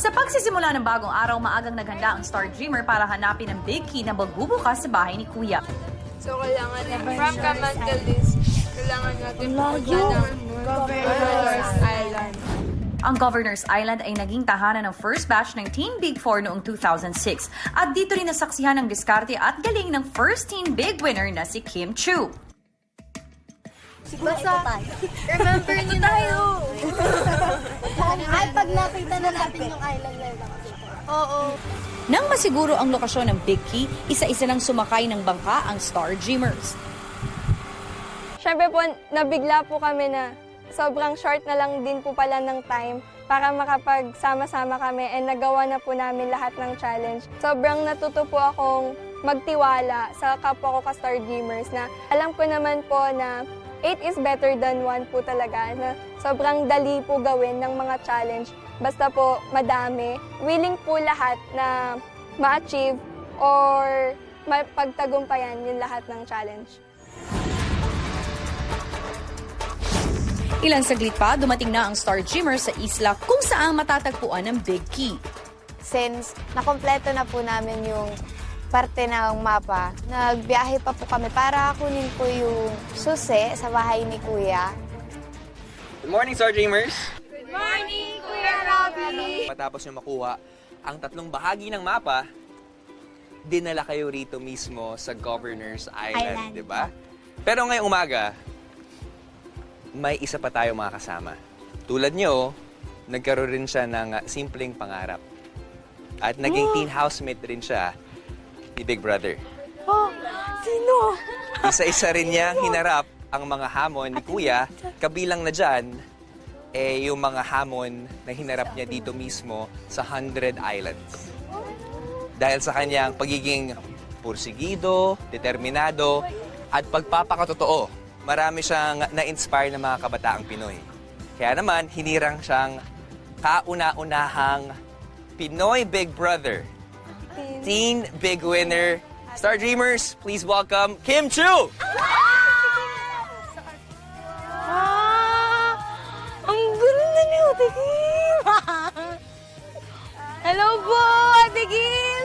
Sa pagsisimula ng bagong araw, maagang naghanda ang Star Dreamer para hanapin ang big key na magbubukas sa bahay ni Kuya. So, kailangan from Camantelis, kailangan natin pumunta ng Governor's Island. Ang Governor's Island ay naging tahanan ng first batch ng Team Big Four noong 2006. At dito rin nasaksihan ang diskarte at galing ng first Team Big winner na si Kim Chu. Basta, remember niyo tayo! Ay, pag nakita na natin yung island na yun. Oo. Nang masiguro ang lokasyon ng Big Key, isa-isa nang sumakay ng bangka ang Star Dreamers. Siyempre po, nabigla po kami na sobrang short na lang din po pala ng time para makapagsama-sama kami and nagawa na po namin lahat ng challenge. Sobrang natuto po akong magtiwala sa kapwa ko ka-Star Dreamers na alam ko naman po na 8 is better than 1 po talaga, na sobrang dali po gawin ng mga challenge. Basta po madami, willing po lahat na ma-achieve or mapagtagumpayan yung lahat ng challenge. Ilang saglit pa, dumating na ang Star Dreamers sa isla kung saan matatagpuan ang Big Key. Since nakompleto na po namin yung parte ng mapa, nagbiyahe pa po kami para kunin po yung susi sa bahay ni Kuya. Good morning, Star Dreamers! Good morning, Kuya Robbie! Matapos nyo makuha ang tatlong bahagi ng mapa, dinala kayo rito mismo sa Governor's Island, di ba? Pero ngayong umaga, may isa pa tayo mga kasama. Tulad nyo, nagkaroon rin siya ng simpleng pangarap. At naging teen housemate rin siya ni Big Brother. Oh, sino? Isa-isa rin niyang hinarap ang mga hamon ni Kuya, kabilang na dyan, yung mga hamon na hinarap niya dito mismo sa 100 Islands. Dahil sa kanyang pagiging pursigido, determinado, at pagpapakatotoo, marami siyang na-inspire ng mga kabataang Pinoy. Kaya naman, hinirang siyang kauna-unahang Pinoy Big Brother. Teen Big Winner. Star Dreamers, please welcome Kim Chu! Ang ganda niyo, Ate Kim! Hello po, Ate Kim!